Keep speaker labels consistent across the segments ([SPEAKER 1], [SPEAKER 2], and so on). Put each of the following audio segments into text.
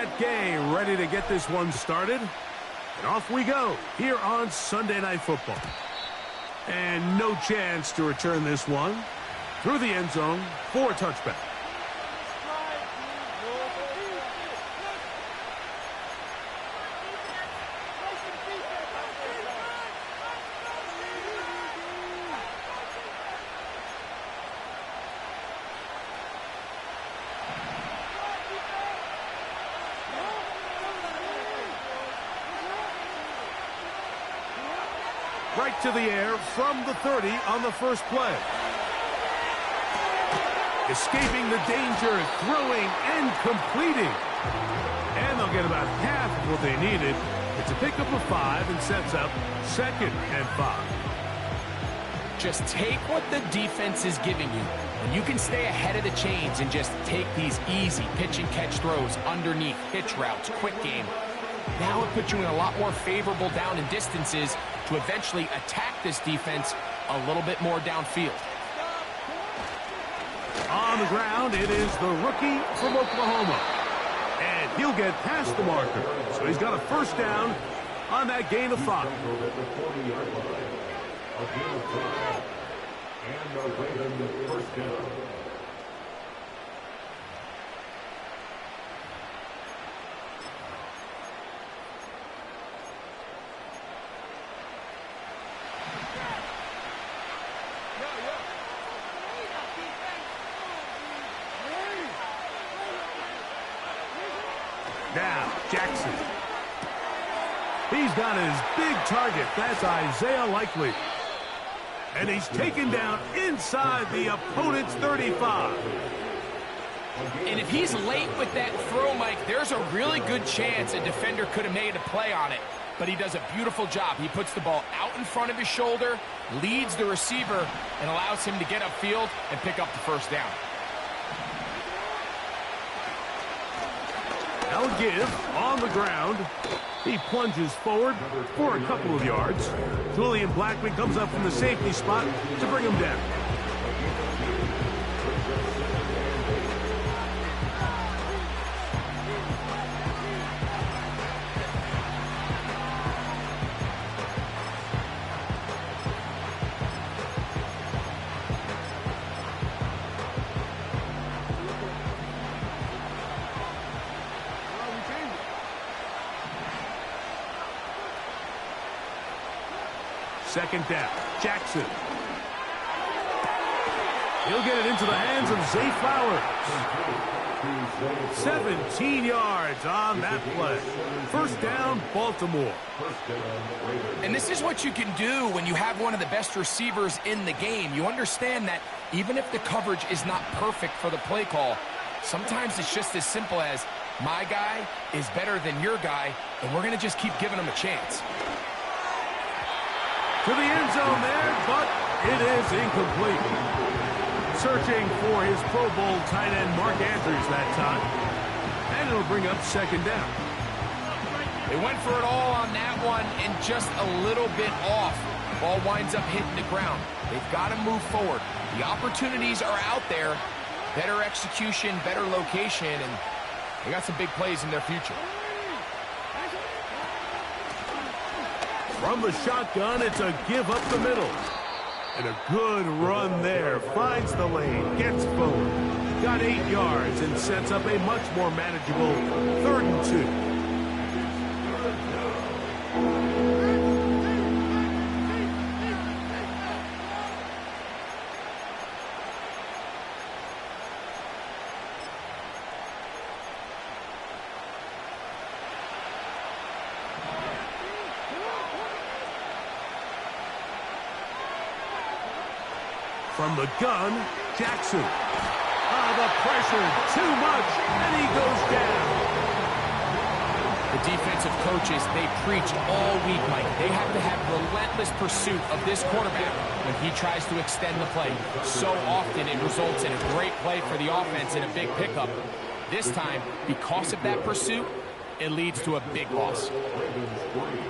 [SPEAKER 1] Great game, ready to get this one started. And off we go here on Sunday Night Football. And no chance to return this one through the end zone for a touchback. Right to the air from the 30 on the first play. Escaping the danger, throwing and completing. And they'll get about half of what they needed. It's a pickup of 5 and sets up 2nd and 5.
[SPEAKER 2] Just take what the defense is giving you. And you can stay ahead of the chains and just take these easy pitch and catch throws underneath, hitch routes, quick game. Now it puts you in a lot more favorable down and distances to eventually attack this defense a little bit more downfield.
[SPEAKER 1] On the ground, it is the rookie from Oklahoma. And he'll get past the marker. So he's got a first down on that gain of 5. Now, Jackson. He's got his big target. That's Isaiah Likely. And he's taken down inside the opponent's 35.
[SPEAKER 2] And if he's late with that throw, Mike, there's a really good chance a defender could have made a play on it. But he does a beautiful job. He puts the ball out in front of his shoulder, leads the receiver, and allows him to get upfield and pick up the first down.
[SPEAKER 1] Now give on the ground. He plunges forward for a couple of yards. Julian Blackman comes up from the safety spot to bring him down. Second down, Jackson. He'll get it into the hands of Zay Flowers. 17 yards on that play. First down, Baltimore.
[SPEAKER 2] And this is what you can do when you have one of the best receivers in the game. You understand that even if the coverage is not perfect for the play call, sometimes it's just as simple as, my guy is better than your guy, and we're going to just keep giving him a chance.
[SPEAKER 1] To the end zone there, but it is incomplete. Searching for his Pro Bowl tight end Mark Andrews that time. And it'll bring up second down.
[SPEAKER 2] They went for it all on that one and just a little bit off. Ball winds up hitting the ground. They've got to move forward. The opportunities are out there. Better execution, better location, and they got some big plays in their future.
[SPEAKER 1] From the shotgun, it's a give up the middle. And a good run there. Finds the lane, gets forward. Got 8 yards and sets up a much more manageable 3rd and 2. From the gun, Jackson. The pressure, too much, and he goes down.
[SPEAKER 2] The defensive coaches, they preach all week, Mike. They have to have relentless pursuit of this quarterback when he tries to extend the play. So often it results in a great play for the offense and a big pickup. This time, because of that pursuit, it leads to a big loss.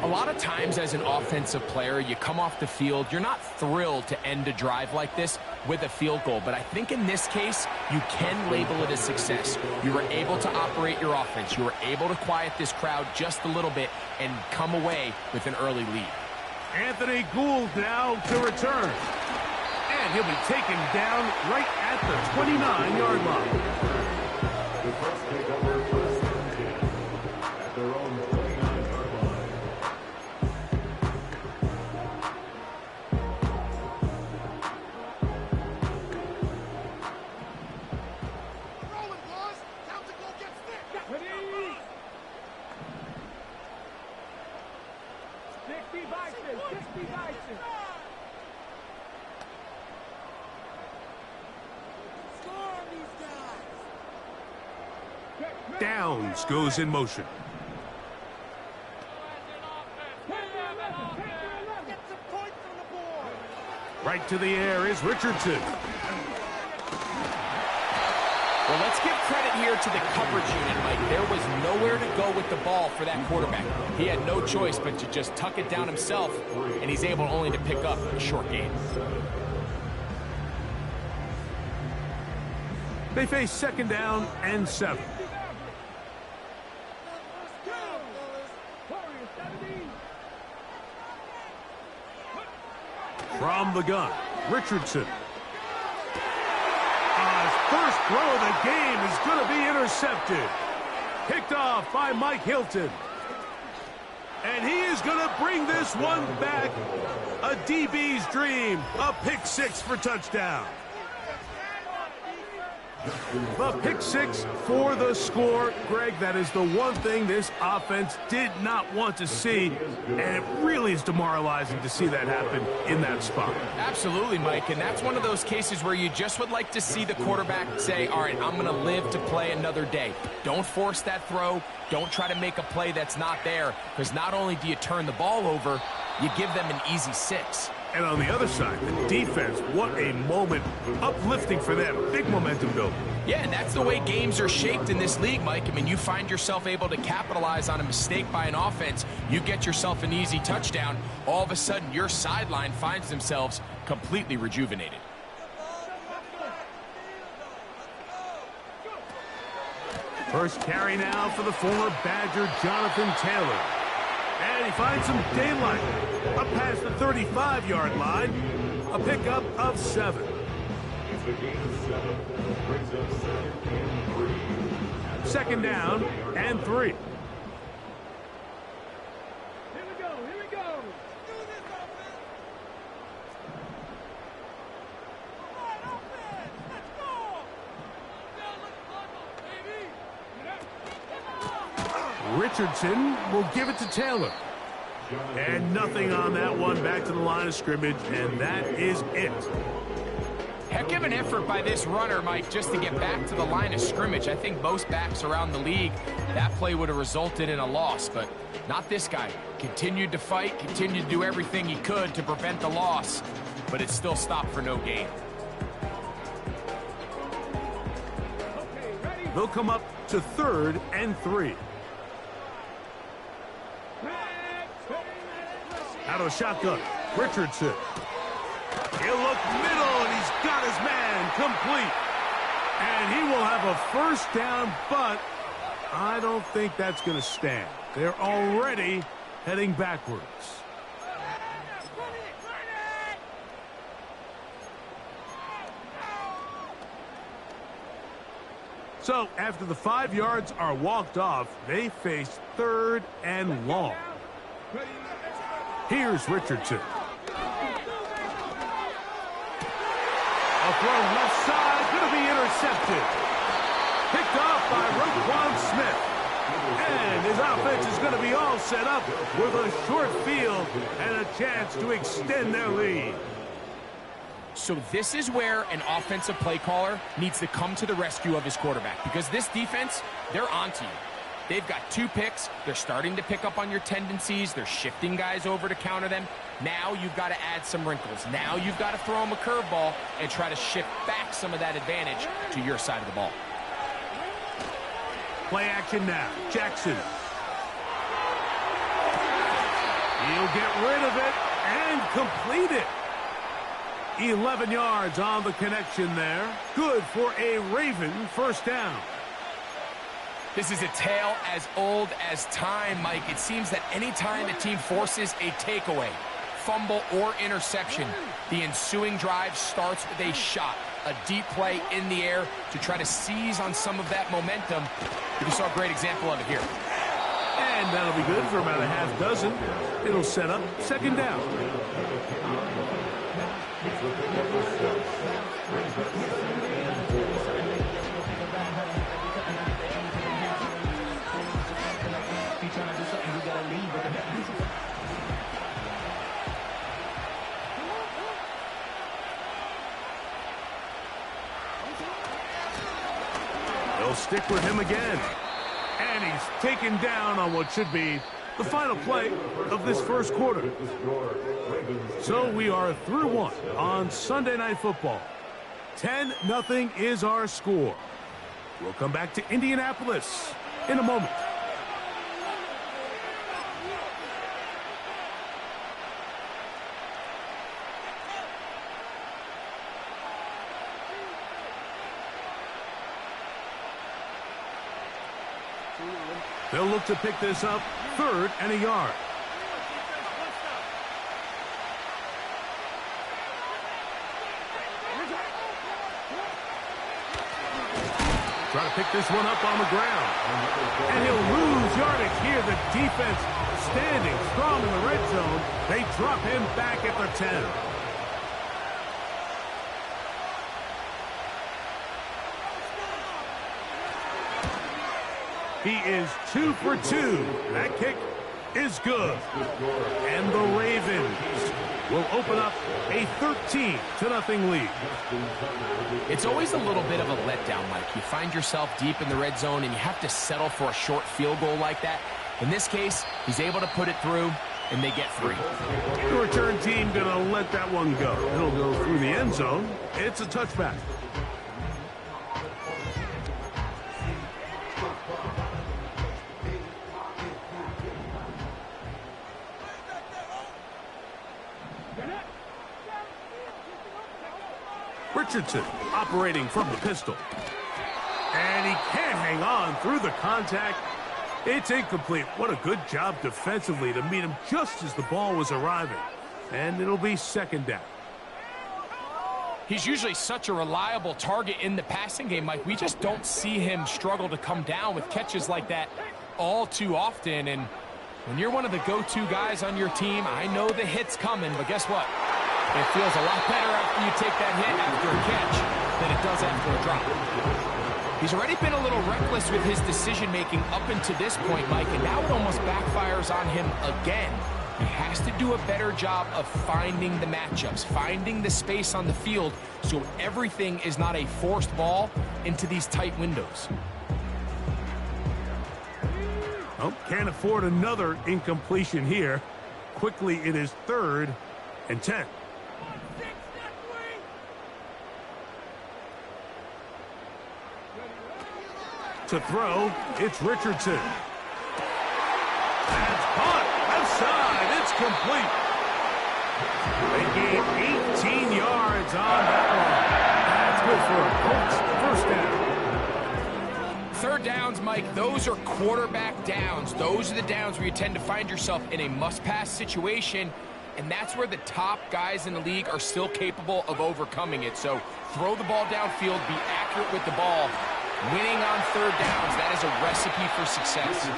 [SPEAKER 2] A lot of times as an offensive player, you come off the field, you're not thrilled to end a drive like this with a field goal. But I think in this case, you can label it a success. You were able to operate your offense. You were able to quiet this crowd just a little bit and come away with an early lead.
[SPEAKER 1] Nfgl now to return. And he'll be taken down right at the 29-yard line. At their own 29-yard line.
[SPEAKER 3] Rolling, boys. Time to go get stick. Ready? 60 Bison, 60 Bison.
[SPEAKER 1] Downs goes in motion. Right to the air is Richardson.
[SPEAKER 2] Well, let's give credit here to the coverage unit, Mike. There was nowhere to go with the ball for that quarterback. He had no choice but to just tuck it down himself, and he's able only to pick up a short gain.
[SPEAKER 1] They face 2nd down and 7. From the gun, Richardson. His first throw of the game is going to be intercepted. Picked off by Mike Hilton. And he is going to bring this one back. A DB's dream. A pick 6 for touchdown. The pick 6 for the score. Greg, that is the one thing this offense did not want to see, and it really is demoralizing to see that happen in that spot.
[SPEAKER 2] Absolutely, Mike, and that's one of those cases where you just would like to see the quarterback say, all right, I'm going to live to play another day. Don't force that throw. Don't try to make a play that's not there, because not only do you turn the ball over, you give them an easy 6.
[SPEAKER 1] And on the other side, the defense, what a moment. Uplifting for them. Big momentum building.
[SPEAKER 2] Yeah, and that's the way games are shaped in this league, Mike. I mean, you find yourself able to capitalize on a mistake by an offense. You get yourself an easy touchdown. All of a sudden, your sideline finds themselves completely rejuvenated.
[SPEAKER 1] First carry now for the former Badger, Jonathan Taylor. And he finds some daylight. Up past the 35-yard line. A pickup of 7.
[SPEAKER 4] It's the game of 7. Brings up 2nd and 3.
[SPEAKER 1] 2nd down and 3.
[SPEAKER 3] Here we go, here we go. Do this, offense. All right, offense, let's go.
[SPEAKER 1] Richardson will give it to Taylor. And nothing on that one. Back to the line of scrimmage, and that is it.
[SPEAKER 2] Heck of an effort by this runner, Mike, just to get back to the line of scrimmage. I think most backs around the league, that play would have resulted in a loss, but not this guy. Continued to fight, continued to do everything he could to prevent the loss, but it still stopped for no gain.
[SPEAKER 1] They'll come up to 3rd and 3. Out of the shotgun, Richardson. He'll look middle, and he's got his man complete. And he will have a first down, but I don't think that's going to stand. They're already heading backwards. So after the 5 yards are walked off, they face 3rd and long. Here's Richardson. A throw left side, going to be intercepted. Picked off by Roquan Smith. And his offense is going to be all set up with a short field and a chance to extend their lead.
[SPEAKER 2] So this is where an offensive play caller needs to come to the rescue of his quarterback, because this defense, they're onto you. They've got 2 picks. They're starting to pick up on your tendencies. They're shifting guys over to counter them. Now you've got to add some wrinkles. Now you've got to throw them a curveball and try to shift back some of that advantage to your side of the ball.
[SPEAKER 1] Play action now. Jackson He'll get rid of it and complete it. 11 yards on the connection there. Good for a Raven first down.
[SPEAKER 2] This is a tale as old as time, Mike. It seems that any time a team forces a takeaway, fumble, or interception, the ensuing drive starts with a shot, a deep play in the air to try to seize on some of that momentum. You saw a great example of it here.
[SPEAKER 1] And that'll be good for about a half dozen. It'll set up second down. They'll stick with him again. And he's taken down on what should be the final play of this first quarter. So we are through one on Sunday Night Football. 10-0 is our score. We'll come back to Indianapolis in a moment. They'll look to pick this up, 3rd and a yard. Try to pick this one up on the ground. And he'll lose yardage here. The defense standing strong in the red zone. They drop him back at the 10. He is 2 for 2. That kick is good. And the Ravens will open up a 13-0 lead.
[SPEAKER 2] It's always a little bit of a letdown, Mike. You find yourself deep in the red zone and you have to settle for a short field goal like that. In this case, he's able to put it through, and they get 3.
[SPEAKER 1] The return team going to let that one go. It'll go through the end zone. It's a touchback. Richardson operating from the pistol. And he can't hang on through the contact. It's incomplete. What a good job defensively to meet him just as the ball was arriving. And it'll be second down.
[SPEAKER 2] He's usually such a reliable target in the passing game, Mike. We just don't see him struggle to come down with catches like that all too often. And when you're one of the go-to guys on your team, I know the hit's coming, but guess what? It feels a lot better after you take that hit after a catch than it does after a drop. He's already been a little reckless with his decision-making up until this point, Mike, and now it almost backfires on him again. He has to do a better job of finding the matchups, finding the space on the field so everything is not a forced ball into these tight windows.
[SPEAKER 1] Oh, can't afford another incompletion here. Quickly, it is 3rd and 10. To throw, it's Richardson. That's caught. Outside, it's complete. They gain 18 yards on that one. That's good for a Colts first down.
[SPEAKER 2] 3rd downs, Mike, those are quarterback downs. Those are the downs where you tend to find yourself in a must-pass situation, and that's where the top guys in the league are still capable of overcoming it. So throw the ball downfield, be accurate with the ball. Winning on 3rd downs, that is a recipe for success.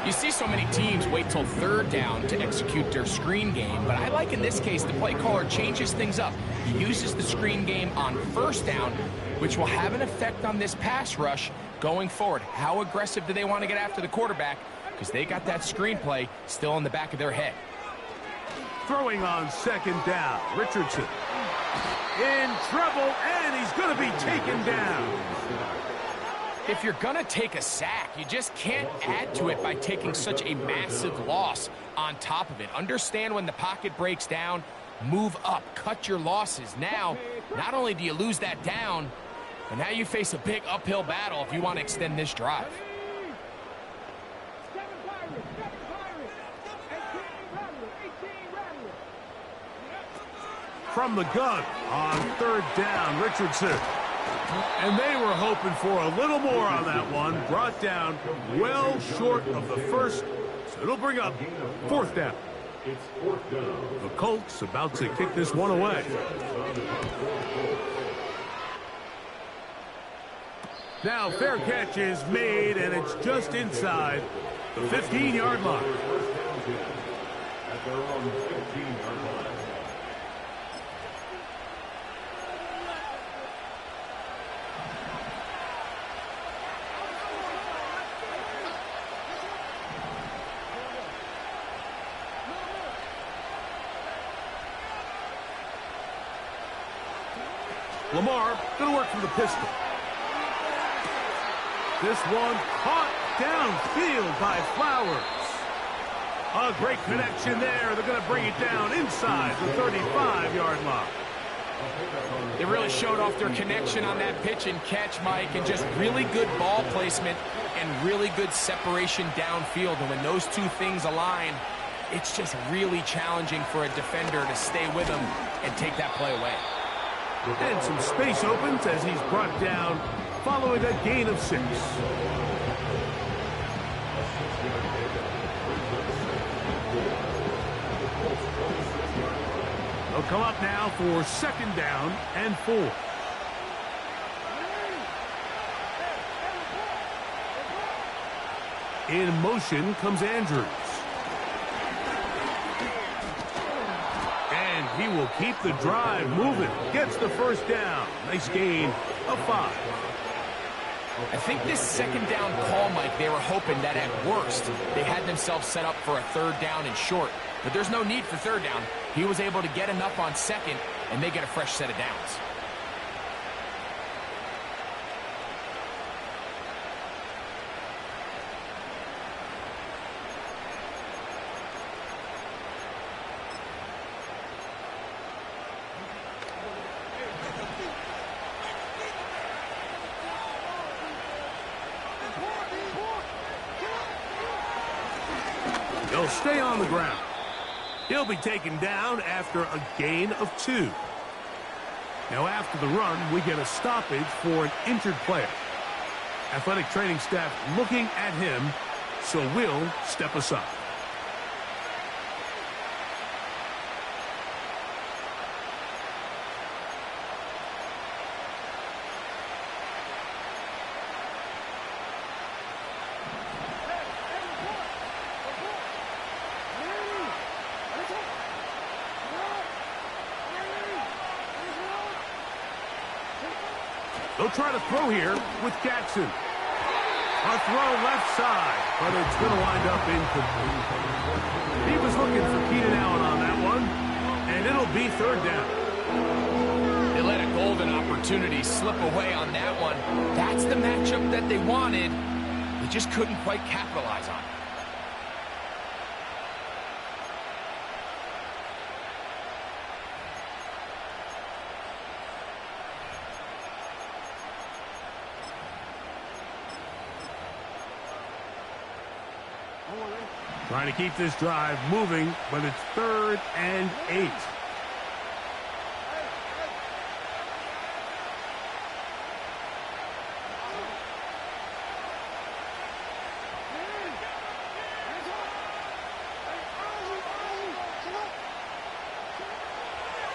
[SPEAKER 2] You see so many teams wait till 3rd down to execute their screen game, but I like in this case the play caller changes things up. He uses the screen game on 1st down, which will have an effect on this pass rush going forward. How aggressive do they want to get after the quarterback? Because they got that screen play still in the back of their head.
[SPEAKER 1] Throwing on 2nd down, Richardson in trouble, and he's going to be taken down.
[SPEAKER 2] If you're going to take a sack, you just can't add to it by taking such a massive loss on top of it. Understand when the pocket breaks down, move up, cut your losses. Now, not only do you lose that down, but now you face a big uphill battle if you want to extend this drive.
[SPEAKER 1] from the gun on third down, Richardson. And they were hoping for a little more on that one. Brought down well short of the first, so it'll bring up fourth down. The Colts about to kick this one away. Now fair catch is made, and it's just inside the 15-yard line.
[SPEAKER 4] At their own 15-yard line.
[SPEAKER 1] Lamar going to work from the pistol. This one caught downfield by Flowers. A great connection there. They're going to bring it down inside the 35-yard line.
[SPEAKER 2] They really showed off their connection on that pitch and catch, Mike, and just really good ball placement and really good separation downfield. And when those two things align, it's just really challenging for a defender to stay with them and take that play away.
[SPEAKER 1] And some space opens as he's brought down following a gain of 6. They'll come up now for second down and 4. In motion comes Andrews. And he will keep the drive moving. Gets the first down. Nice gain of 5.
[SPEAKER 2] I think this second down call, Mike, they were hoping that at worst they had themselves set up for a third down and short. But there's no need for third down. He was able to get enough on second, and they get a fresh set of downs.
[SPEAKER 1] He'll stay on the ground. He'll be taken down after a gain of 2. Now after the run, we get a stoppage for an injured player. Athletic training staff looking at him, so we'll step aside. They'll try to throw here with Jackson. A throw left side, but it's going to wind up incomplete. He was looking for Keenan Allen on that one, and it'll be third down.
[SPEAKER 2] They let a golden opportunity slip away on that one. That's the matchup that they wanted. They just couldn't quite capitalize on it.
[SPEAKER 1] Trying to keep this drive moving, but it's 3rd and 8.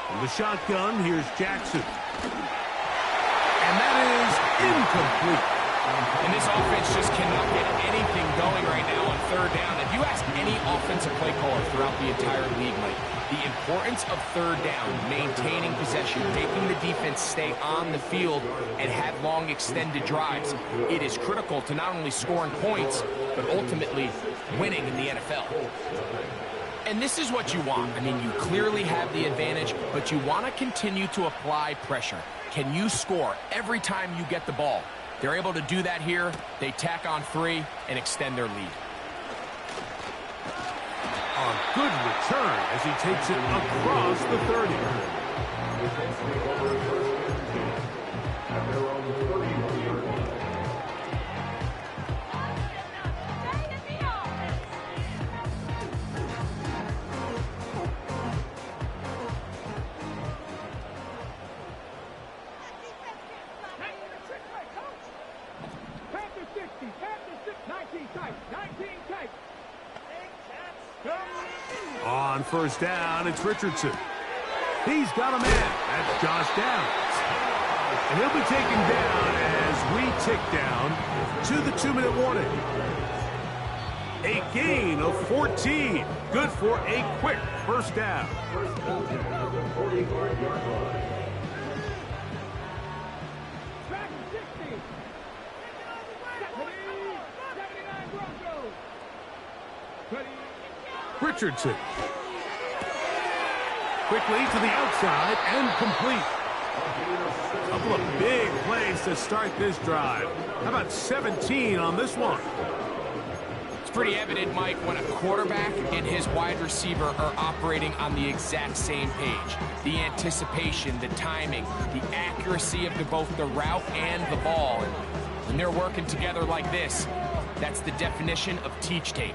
[SPEAKER 1] From the shotgun, here's Jackson. And that is incomplete.
[SPEAKER 2] And this offense just cannot get anything going right now on third down. If you ask any offensive play caller throughout the entire league, Mike, the importance of third down, maintaining possession, making the defense stay on the field, and have long extended drives, it is critical to not only scoring points, but ultimately winning in the NFL. And this is what you want. I mean, you clearly have the advantage, but you want to continue to apply pressure. Can you score every time you get the ball? They're able to do that here. They tack on 3 and extend their lead.
[SPEAKER 1] A good return as he takes it across the 30.
[SPEAKER 4] At their own 31-yard line.
[SPEAKER 1] On first down, it's Richardson. He's got a man. That's Josh Downs. And he'll be taken down as we tick down to the 2-minute warning. A gain of 14. Good for a quick first down.
[SPEAKER 4] First down at the 45-yard line.
[SPEAKER 1] Richardson. Quickly to the outside and complete. A couple of big plays to start this drive. How about 17 on this one?
[SPEAKER 2] It's pretty evident, Mike, when a quarterback and his wide receiver are operating on the exact same page. The anticipation, the timing, the accuracy of both the route and the ball. And when they're working together like this, that's the definition of teach tape.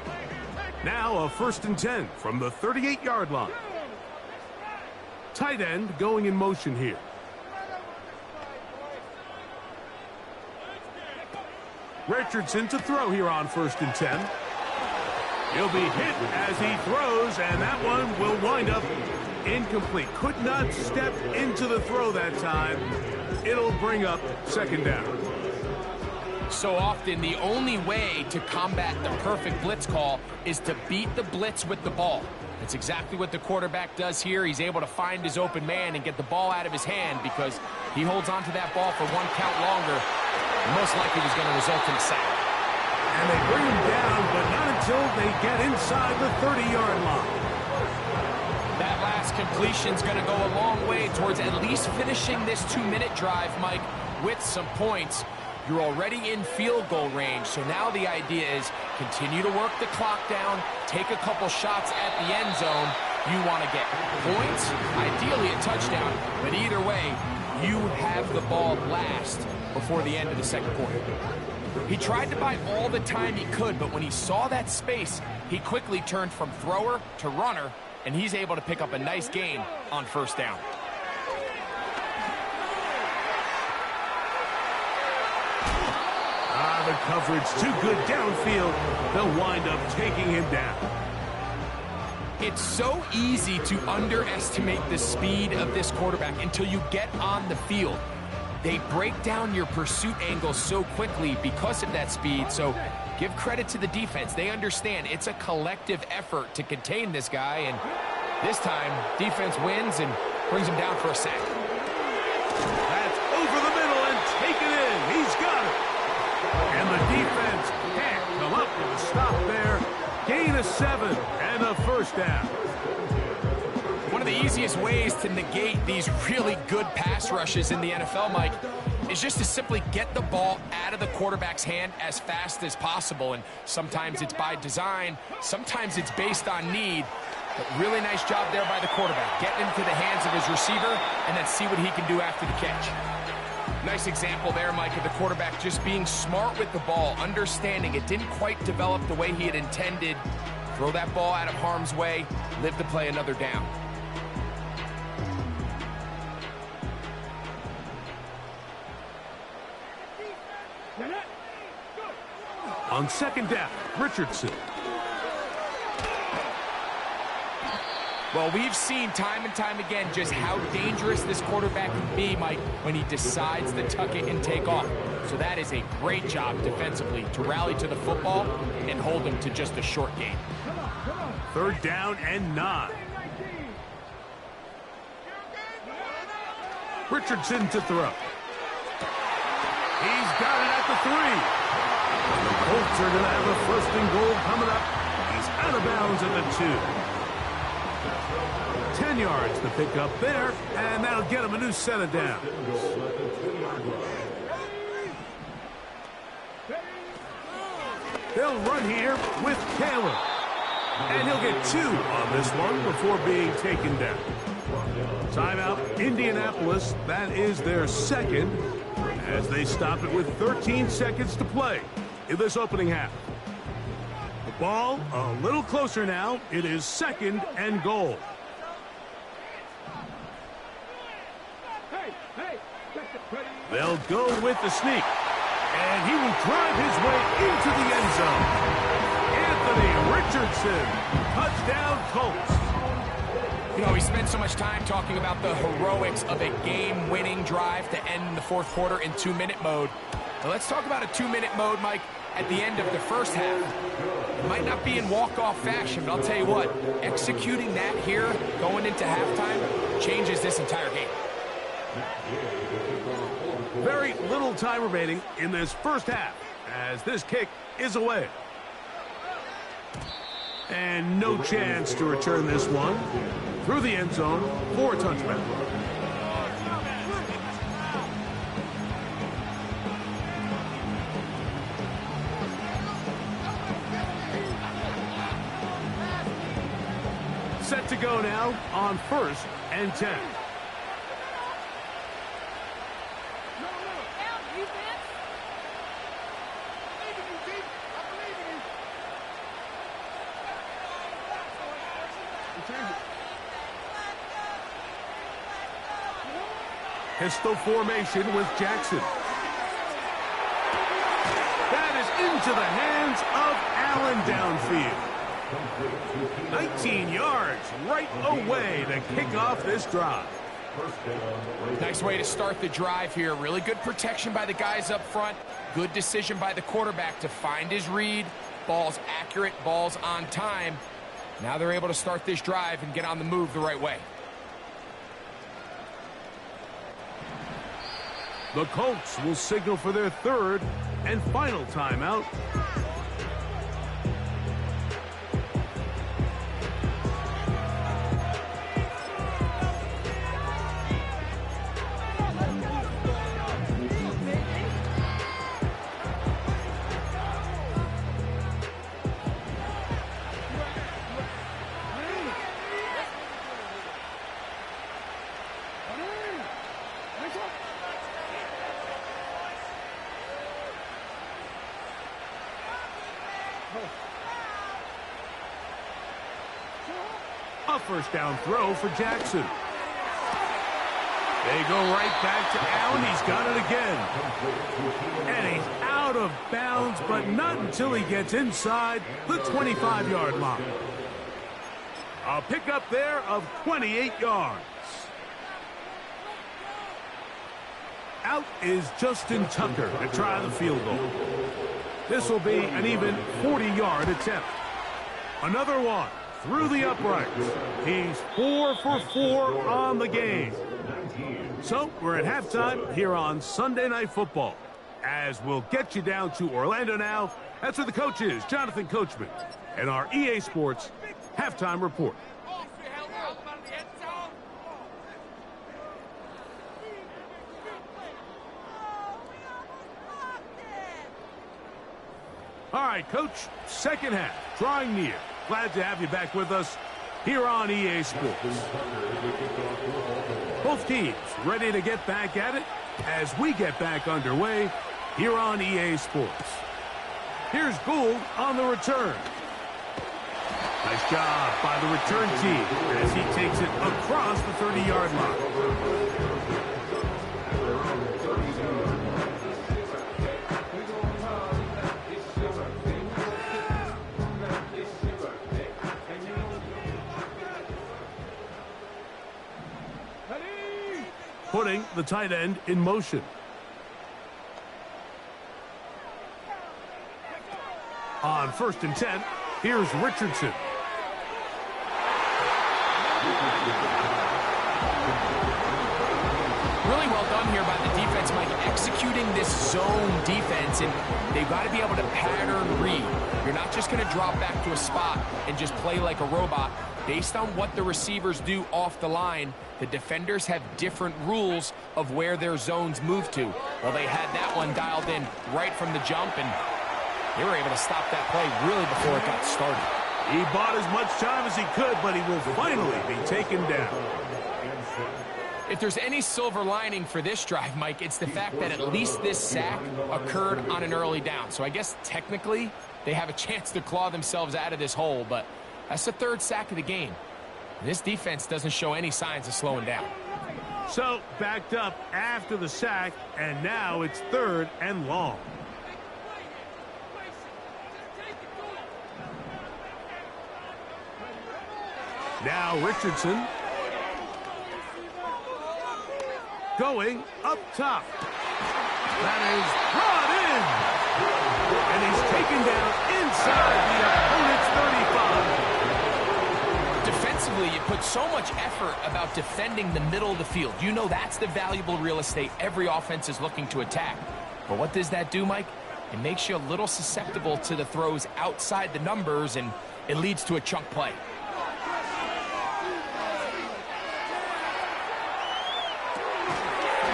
[SPEAKER 1] Now a 1st and 10 from the 38-yard line. Tight end going in motion here. Richardson to throw here on 1st and 10. He'll be hit as he throws, and that one will wind up incomplete. Could not step into the throw that time. It'll bring up 2nd down.
[SPEAKER 2] So often, the only way to combat the perfect blitz call is to beat the blitz with the ball. That's exactly what the quarterback does here. He's able to find his open man and get the ball out of his hand because he holds on to that ball for 1 count longer. Most likely was going to result in a sack.
[SPEAKER 1] And they bring him down, but not until they get inside the 30-yard line.
[SPEAKER 2] That last completion's going to go a long way towards at least finishing this 2-minute drive, Mike, with some points. You're already in field goal range, so now the idea is continue to work the clock down, take a couple shots at the end zone. You want to get points, ideally a touchdown, but either way, you have the ball last before the end of the 2nd quarter. He tried to buy all the time he could, but when he saw that space, he quickly turned from thrower to runner, and he's able to pick up a nice gain on 1st down.
[SPEAKER 1] The coverage too good downfield. They'll wind up taking him down.
[SPEAKER 2] It's so easy to underestimate the speed of this quarterback until you get on the field. They break down your pursuit angles so quickly because of that speed, so give credit to the defense. They understand it's a collective effort to contain this guy, and this time, defense wins and brings him down for a sack.
[SPEAKER 1] That's over the middle and taken in. He's got it. And the defense can't come up with a stop there. Gain of 7 and a 1st down.
[SPEAKER 2] One of the easiest ways to negate these really good pass rushes in the NFL, Mike, is just to simply get the ball out of the quarterback's hand as fast as possible. And sometimes it's by design, sometimes it's based on need. But really nice job there by the quarterback, getting into the hands of his receiver and then see what he can do after the catch. Nice example there, Mike, of the quarterback just being smart with the ball, understanding it didn't quite develop the way he had intended. Throw that ball out of harm's way, live to play another down.
[SPEAKER 1] On 2nd down, Richardson.
[SPEAKER 2] Well, we've seen time and time again just how dangerous this quarterback can be, Mike, when he decides to tuck it and take off. So that is a great job defensively to rally to the football and hold him to just a short gain.
[SPEAKER 1] 3rd down and 9. Richardson to throw. He's got it at the 3. The Colts are going to have a 1st and goal coming up. He's out of bounds at the 2. 10 yards to pick up there, and that'll get him a new set of downs. They'll run here with Taylor. And he'll get 2 on this one before being taken down. Timeout, Indianapolis. That is their 2nd as they stop it with 13 seconds to play in this opening half. The ball a little closer now. It is 2nd and goal. They'll go with the sneak. And he will drive his way into the end zone. Anthony Richardson, touchdown Colts.
[SPEAKER 2] You know, we spent so much time talking about the heroics of a game-winning drive to end the fourth quarter in 2-minute mode. Now let's talk about a 2-minute mode, Mike, at the end of the first half. It might not be in walk-off fashion, but I'll tell you what, executing that here, going into halftime, changes this entire game.
[SPEAKER 1] Very little time remaining in this first half as this kick is away. And no chance to return this one through the end zone for a touchback. Set to go now on 1st and 10. Pistol formation with Jackson. That is into the hands of Allen downfield. 19 yards right away to kick off this drive.
[SPEAKER 2] Nice way to start the drive here. Really good protection by the guys up front. Good decision by the quarterback to find his read. Ball's accurate, ball's on time. Now they're able to start this drive and get on the move the right way.
[SPEAKER 1] The Colts will signal for their 3rd and final timeout. A first down throw for Jackson. They go right back to Allen. He's got it again. And he's out of bounds, but not until he gets inside the 25-yard line. A pickup there of 28 yards. Out is Justin Tucker to try the field goal. This will be an even 40-yard attempt. Another one through the uprights. He's 4 for 4 on the game. So we're at halftime here on Sunday Night Football. As we'll get you down to Orlando now. That's where the coach is, Jonathan Coachman, and our EA Sports halftime report. All right, Coach, second half, drawing near. Glad to have you back with us here on EA Sports. Both teams ready to get back at it as we get back underway here on EA Sports. Here's Gould on the return. Nice job by the return team as he takes it across the 30-yard line. Putting the tight end in motion. On 1st and 10, here's Richardson.
[SPEAKER 2] Really well done here by the defense, Mike, executing this zone defense, and they've got to be able to pattern read. You're not just going to drop back to a spot and just play like a robot. Based on what the receivers do off the line, the defenders have different rules of where their zones move to. Well, they had that one dialed in right from the jump, and they were able to stop that play really before it got started.
[SPEAKER 1] He bought as much time as he could, but he will finally be taken down.
[SPEAKER 2] If there's any silver lining for this drive, Mike, it's the fact that at least this sack occurred on an early down. So I guess technically they have a chance to claw themselves out of this hole, but that's the 3rd sack of the game. This defense doesn't show any signs of slowing down.
[SPEAKER 1] So backed up after the sack, and now it's 3rd and long. Now Richardson Going up top. That is brought in. And he's taken down inside the opponent's 35.
[SPEAKER 2] Defensively, you put so much effort about defending the middle of the field. You know that's the valuable real estate every offense is looking to attack. But what does that do, Mike? It makes you a little susceptible to the throws outside the numbers, and it leads to a chunk play.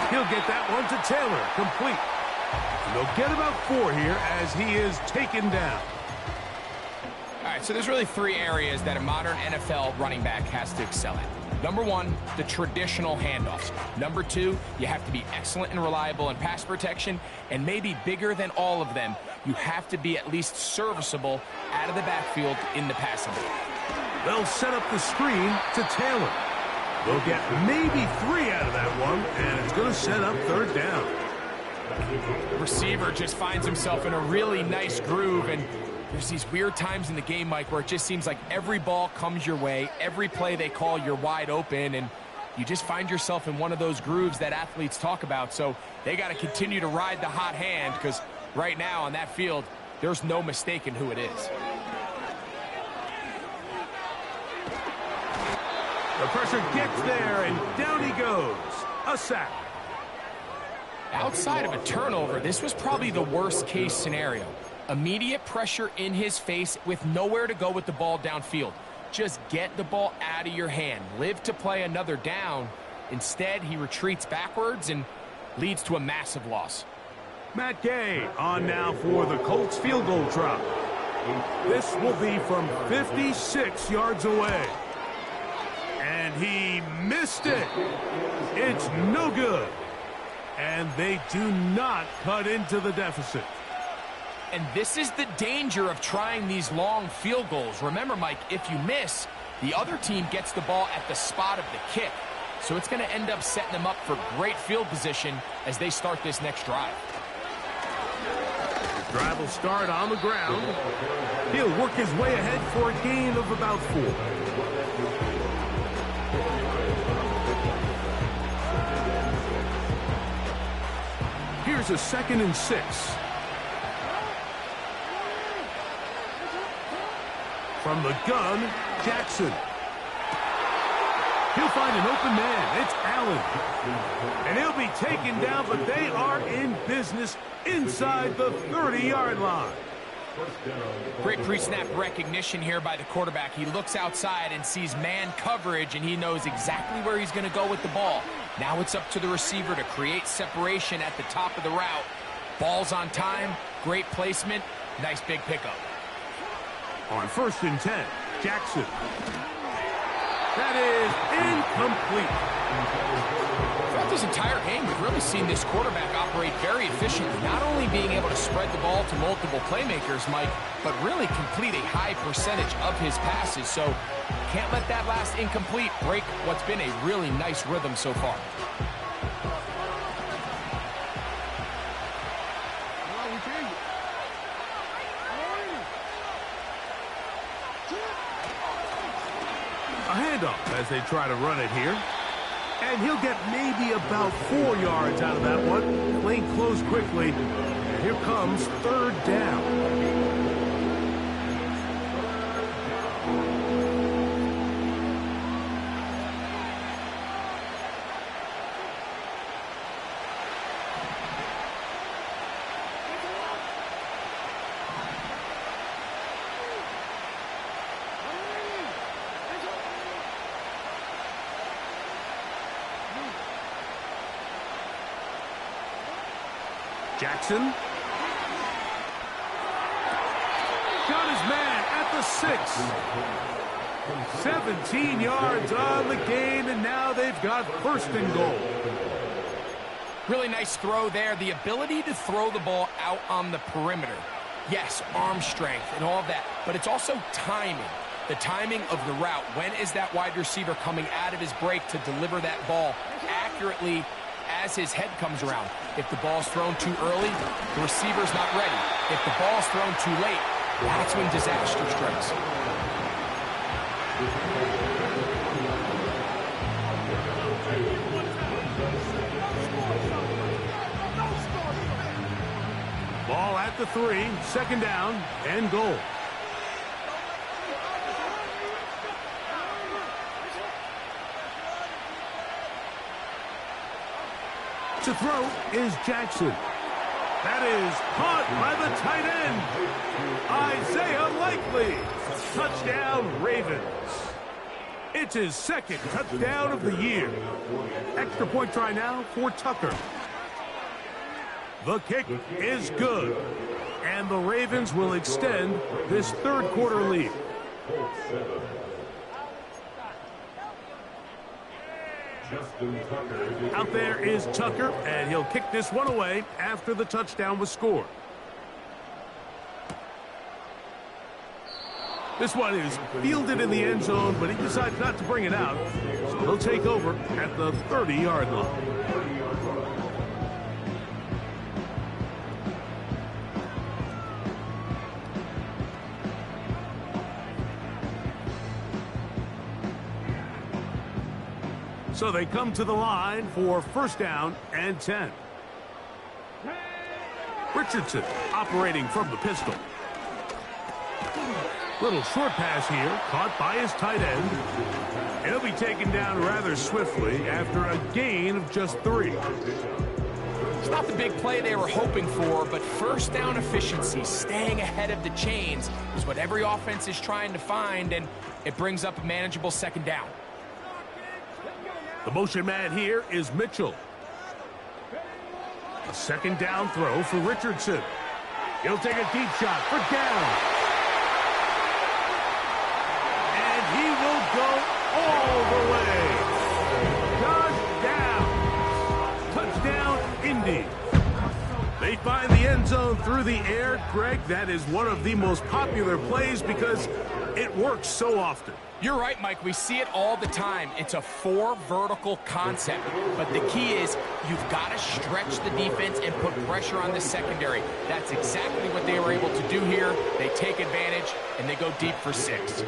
[SPEAKER 1] He'll get that one to Taylor, complete. And they'll get about 4 here as he is taken down.
[SPEAKER 2] All right, so there's really 3 areas that a modern NFL running back has to excel at. Number 1, the traditional handoffs. Number 2, you have to be excellent and reliable in pass protection. And maybe bigger than all of them, you have to be at least serviceable out of the backfield in the passing game.
[SPEAKER 1] They'll set up the screen to Taylor. They'll get maybe 3 out of that one, and it's going to set up 3rd down.
[SPEAKER 2] Receiver just finds himself in a really nice groove, and there's these weird times in the game, Mike, where it just seems like every ball comes your way, every play they call, you're wide open, and you just find yourself in one of those grooves that athletes talk about. So they got to continue to ride the hot hand, because right now on that field, there's no mistaking who it is.
[SPEAKER 1] The pressure gets there, and down he goes. A sack.
[SPEAKER 2] Outside of a turnover, this was probably the worst-case scenario. Immediate pressure in his face with nowhere to go with the ball downfield. Just get the ball out of your hand. Live to play another down. Instead, he retreats backwards and leads to a massive loss.
[SPEAKER 1] Matt Gay on now for the Colts field goal drop. This will be from 56 yards away. And he missed it. It's no good. And they do not cut into the deficit.
[SPEAKER 2] And this is the danger of trying these long field goals. Remember, Mike, if you miss, the other team gets the ball at the spot of the kick. So it's going to end up setting them up for great field position as they start this next drive.
[SPEAKER 1] The drive will start on the ground. He'll work his way ahead for a gain of about 4. Here's a 2nd and 6. From the gun, Jackson. He'll find an open man. It's Allen. And he'll be taken down, but they are in business inside the 30-yard line.
[SPEAKER 2] Great pre-snap recognition here by the quarterback. He looks outside and sees man coverage, and he knows exactly where he's going to go with the ball. Now it's up to the receiver to create separation at the top of the route. Ball's on time, great placement, nice big pickup.
[SPEAKER 1] On 1st and 10, Jackson. That is incomplete.
[SPEAKER 2] Throughout this entire game, we've really seen this quarterback operate very efficiently, not only being able to spread the ball to multiple playmakers, Mike, but really complete a high percentage of his passes. So can't let that last incomplete break what's been a really nice rhythm so far.
[SPEAKER 1] A handoff as they try to run it here. And he'll get maybe about 4 yards out of that one. Playing close quickly. And here comes 3rd down. Jackson. Got his man at the 6. 17 yards on the game, and now they've got 1st and goal.
[SPEAKER 2] Really nice throw there. The ability to throw the ball out on the perimeter. Yes, arm strength and all of that, but it's also timing. The timing of the route. When is that wide receiver coming out of his break to deliver that ball accurately as his head comes around? If the ball's thrown too early, the receiver's not ready. If the ball's thrown too late, that's when disaster strikes.
[SPEAKER 1] the 3, second down and goal. To throw is Jackson. That is caught by the tight end, Isaiah Likely. Touchdown, Ravens. It's his second touchdown of the year. Extra point try now for Tucker. The kick is good, and the Ravens will extend this third quarter lead. Out there is Tucker, and he'll kick this one away after the touchdown was scored. This one is fielded in the end zone, but he decides not to bring it out, so he'll take over at the 30-yard line. So they come to the line for first down and 10. Richardson operating from the pistol. Little short pass here, caught by his tight end. And he'll be taken down rather swiftly after a gain of just 3.
[SPEAKER 2] It's not the big play they were hoping for, but first down efficiency, staying ahead of the chains, is what every offense is trying to find, and it brings up a manageable second down.
[SPEAKER 1] The motion man here is Mitchell. A second down throw for Richardson. He'll take a deep shot for down. And he will go all the way. Touchdown, Indy. They find the end zone through the air. Greg, that is one of the most popular plays because it works so often.
[SPEAKER 2] You're right, Mike. We see it all the time. It's a 4 vertical concept. But the key is you've got to stretch the defense and put pressure on the secondary. That's exactly what they were able to do here. They take advantage, and they go deep for 6.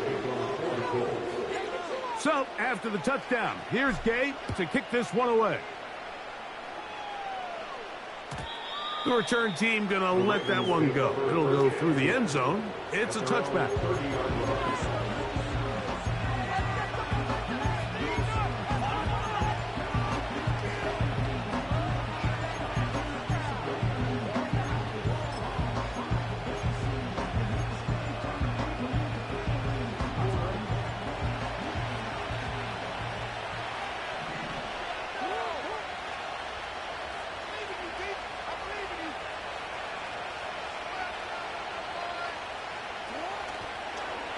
[SPEAKER 1] So, after the touchdown, here's Gay to kick this one away. The return team going to let that one go. It'll go through the end zone. It's a touchback.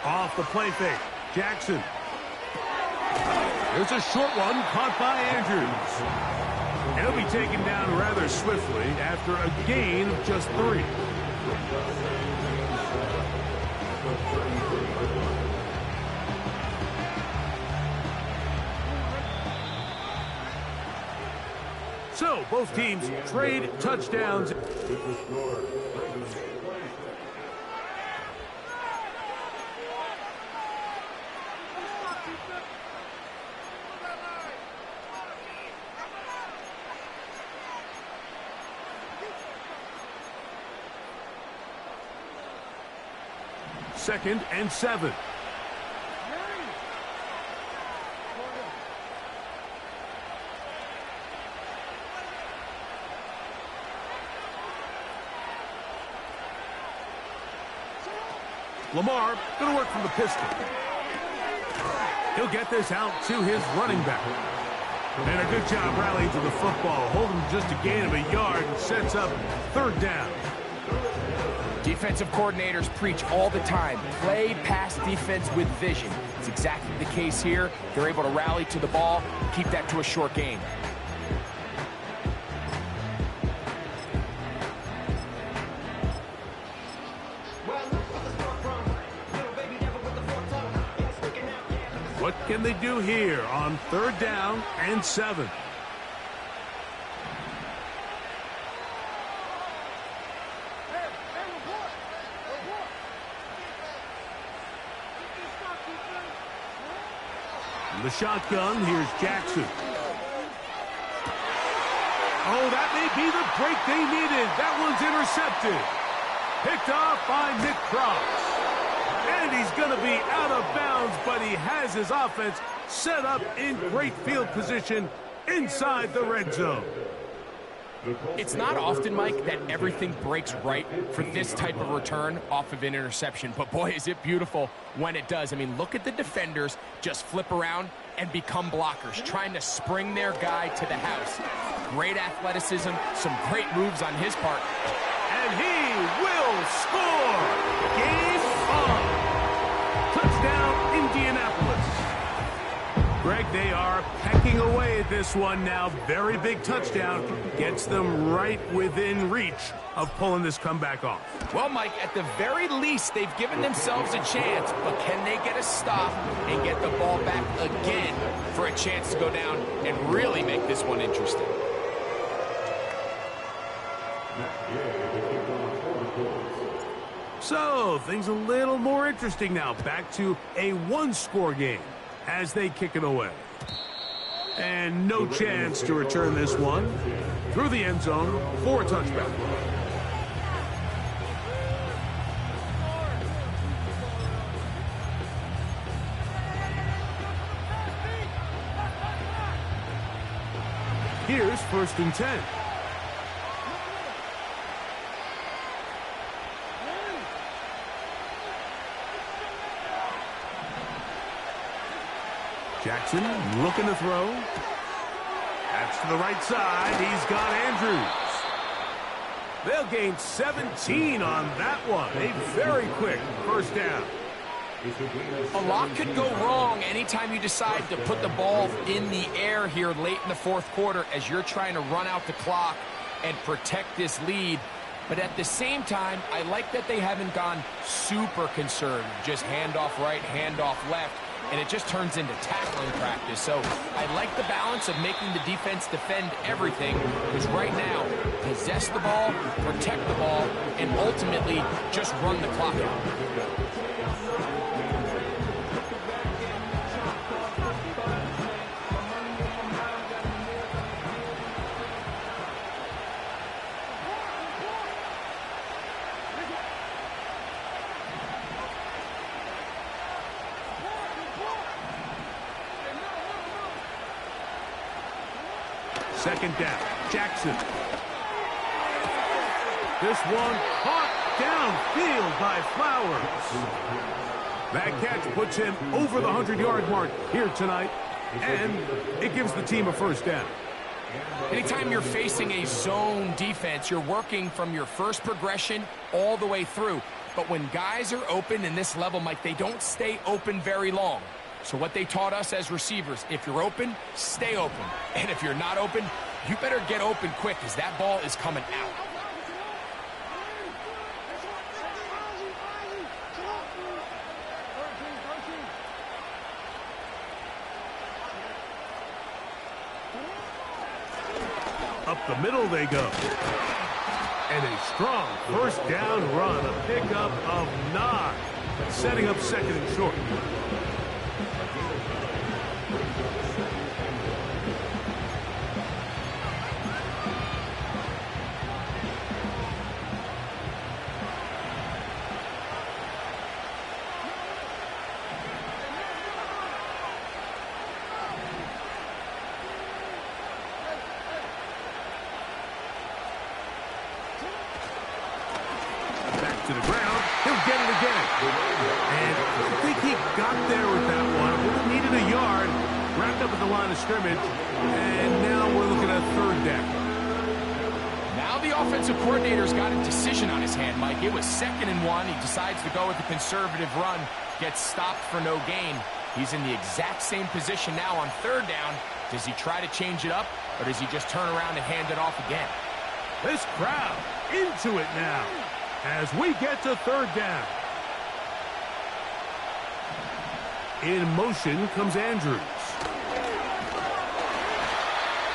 [SPEAKER 1] Off the play fake, Jackson. There's a short one caught by Andrews. And he'll be taken down rather swiftly after a gain of just 3. So, both teams trade touchdowns. Second and 7. Lamar going to work from the pistol. He'll get this out to his running back. And a good job rallying to the football. Holding just a gain of a yard and sets up third down.
[SPEAKER 2] Defensive coordinators preach all the time, play pass defense with vision. It's exactly the case here. They're able to rally to the ball, keep that to a short gain.
[SPEAKER 1] What can they do here on third down and 7? The shotgun, here's Jackson. Oh, that may be the break they needed. That one's intercepted. Picked off by Nick Cross. And he's going to be out of bounds, but he has his offense set up in great field position inside the red zone.
[SPEAKER 2] It's not often, Mike, that everything breaks right for this type of return off of an interception. But, boy, is it beautiful when it does. I mean, look at the defenders just flip around and become blockers, trying to spring their guy to the house. Great athleticism, some great moves on his part.
[SPEAKER 1] And he will score! Game on! Touchdown, Indianapolis. Greg, they are pecking away at this one now. Very big touchdown. Gets them right within reach of pulling this comeback off.
[SPEAKER 2] Well, Mike, at the very least, they've given themselves a chance, but can they get a stop and get the ball back again for a chance to go down and really make this one interesting?
[SPEAKER 1] So, things a little more interesting now. Back to a one-score game as they kick it away. And no chance to return this one through the end zone for a touchback. Here's 1st and 10. Jackson looking to throw. That's to the right side. He's got Andrews. They'll gain 17 on that one. A very quick 1st down.
[SPEAKER 2] A lot could go wrong anytime you decide to put the ball in the air here late in the 4th quarter as you're trying to run out the clock and protect this lead. But at the same time, I like that they haven't gone super conservative. Just handoff right, handoff left. And it just turns into tackling practice. So I like the balance of making the defense defend everything, because right now, possess the ball, protect the ball, and ultimately just run the clock out.
[SPEAKER 1] Second down, Jackson. This one caught downfield by Flowers. That catch puts him over the 100-yard mark here tonight, and it gives the team a 1st down.
[SPEAKER 2] Anytime you're facing a zone defense, you're working from your first progression all the way through. But when guys are open in this level, Mike, they don't stay open very long. So what they taught us as receivers, if you're open, stay open. And if you're not open, you better get open quick, because that ball is coming out.
[SPEAKER 1] Up the middle they go. And a strong 1st down run, a pickup of 9, setting up 2nd and short. To the ground, he'll get it again. And I think he got there with that one. Would have needed a yard. Wrapped up at the line of scrimmage. And now we're looking at 3rd down.
[SPEAKER 2] Now the offensive coordinator's got a decision on his hand, Mike. It was 2nd and 1. He decides to go with a conservative run. Gets stopped for no gain. He's in the exact same position now on 3rd down. Does he try to change it up, or does he just turn around and hand it off again?
[SPEAKER 1] This crowd into it now as we get to 3rd down. In motion comes Andrews.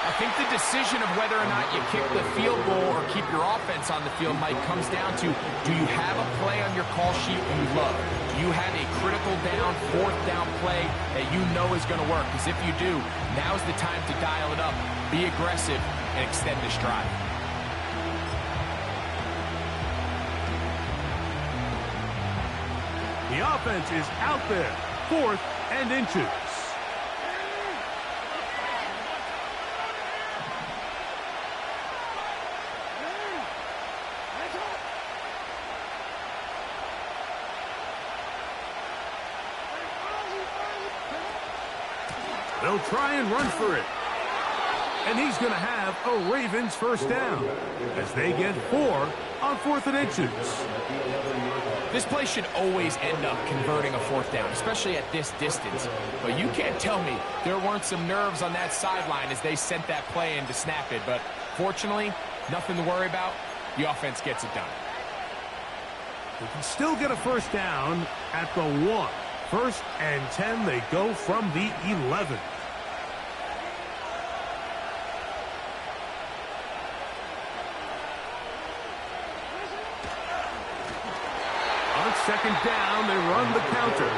[SPEAKER 2] I think the decision of whether or not you kick the field goal or keep your offense on the field, Mike, comes down to, do you have a play on your call sheet you love? Do you have a critical down, 4th down play that you know is going to work? Because if you do, now's the time to dial it up, be aggressive, and extend this drive.
[SPEAKER 1] The offense is out there. 4th and inches. They'll try and run for it. And he's going to have a Ravens first down as they get 4 on 4th and inches.
[SPEAKER 2] This play should always end up converting a 4th down, especially at this distance. But you can't tell me there weren't some nerves on that sideline as they sent that play in to snap it. But fortunately, nothing to worry about. The offense gets it done.
[SPEAKER 1] They can still get a first down at the 1. 1st and 10, they go from the 11. On 2nd down, they run the counter.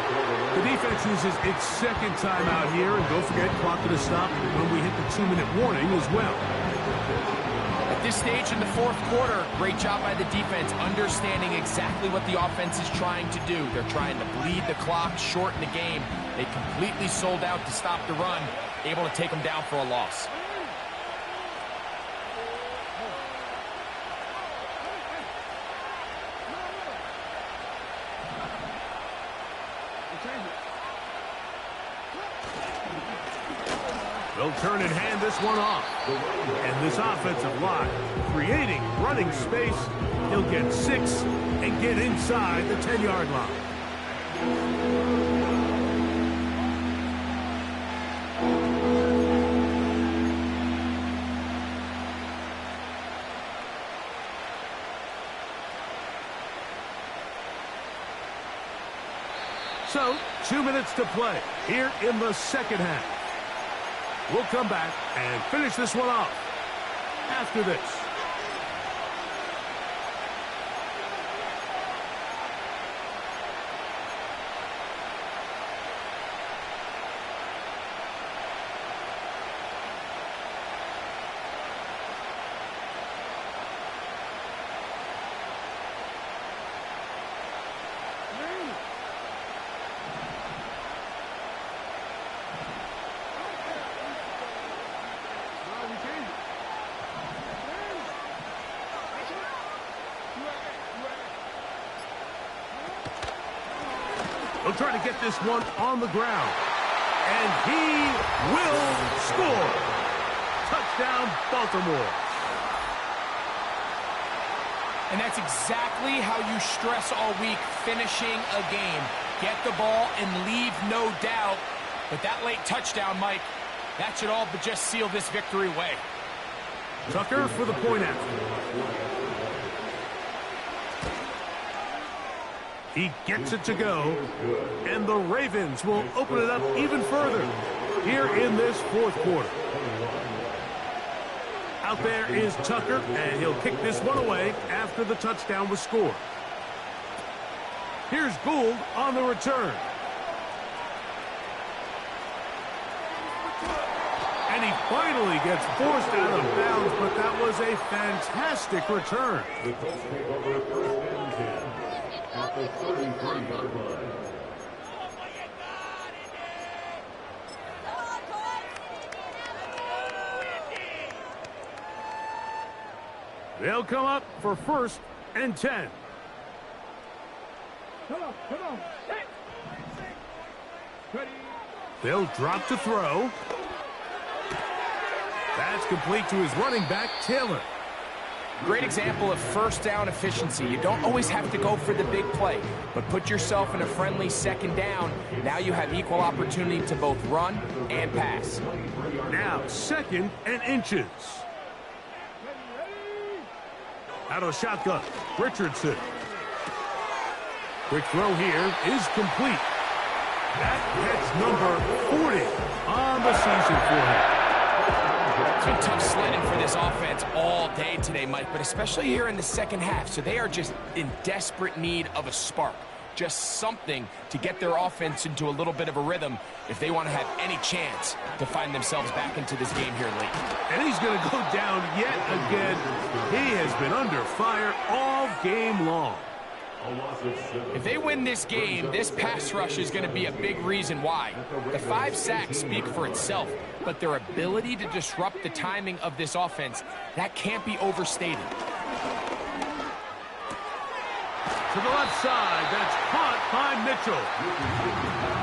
[SPEAKER 1] The defense uses its 2nd timeout here, and don't forget, clock to stop when we hit the 2-minute warning as well.
[SPEAKER 2] At this stage in the 4th quarter, great job by the defense understanding exactly what the offense is trying to do. They're trying to bleed the clock, shorten the game. They completely sold out to stop the run, able to take them down for a loss.
[SPEAKER 1] They'll turn and hand this one off. And this offensive line creating running space. He'll get 6 and get inside the 10-yard line. So, 2 minutes to play here in the 2nd half. We'll come back and finish this one off after this. He'll try to get this one on the ground. And he will score. Touchdown, Baltimore.
[SPEAKER 2] And that's exactly how you stress all week, finishing a game. Get the ball and leave no doubt. But that late touchdown, Mike, that should all but just seal this victory away.
[SPEAKER 1] Tucker for the point after. He gets it to go, and the Ravens will open it up even further here in this 4th quarter. Out there is Tucker, and he'll kick this one away after the touchdown was scored. Here's Gould on the return. And he finally gets forced out of bounds, but that was a fantastic return.
[SPEAKER 4] The Colts take over at 1st and 10 at the 33-yard line.
[SPEAKER 1] They'll come up for 1st and 10.
[SPEAKER 3] Come on. Ready.
[SPEAKER 1] They'll drop to throw. That's complete to his running back, Taylor.
[SPEAKER 2] Great example of first down efficiency. You don't always have to go for the big play, but put yourself in a friendly 2nd down. Now you have equal opportunity to both run and pass.
[SPEAKER 1] Now 2nd and inches. Out of the shotgun, Richardson. Quick throw here is complete. That gets number 40 on the season for him.
[SPEAKER 2] It's been tough sledding for this offense all day today, Mike, but especially here in the 2nd half. So they are just in desperate need of a spark. Just something to get their offense into a little bit of a rhythm if they want to have any chance to find themselves back into this game here late.
[SPEAKER 1] And he's going to go down yet again. He has been under fire all game long.
[SPEAKER 4] A loss of 7.
[SPEAKER 2] If they win this game, this pass rush is going to be a big reason why. The 5 sacks speak for itself, but their ability to disrupt the timing of this offense, that can't be overstated.
[SPEAKER 1] To the left side, that's caught by Mitchell.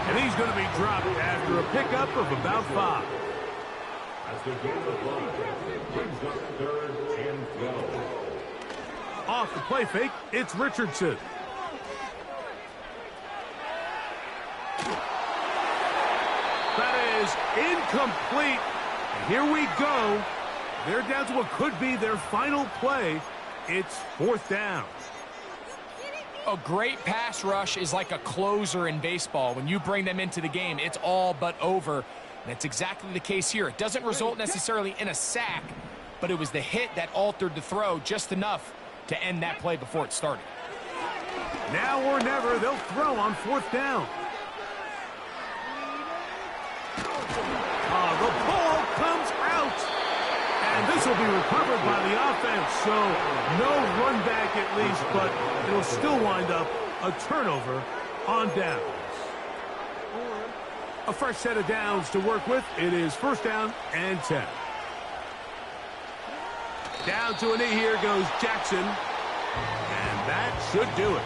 [SPEAKER 1] And he's going to be dropped after a pickup of about 5.
[SPEAKER 4] As the game of line brings up 3rd and 12.
[SPEAKER 1] Off the play fake, it's Richardson. That is incomplete. And here we go. They're down to what could be their final play. It's 4th down.
[SPEAKER 2] A great pass rush is like a closer in baseball. When you bring them into the game, it's all but over. And that's exactly the case here. It doesn't result necessarily in a sack, but it was the hit that altered the throw just enough to end that play before it started.
[SPEAKER 1] Now or never, they'll throw on 4th down. The ball comes out. And this will be recovered by the offense. So no run back at least, but it'll still wind up a turnover on downs. A fresh set of downs to work with. It is 1st down and 10. Down to a knee here goes Jackson. And that should do it.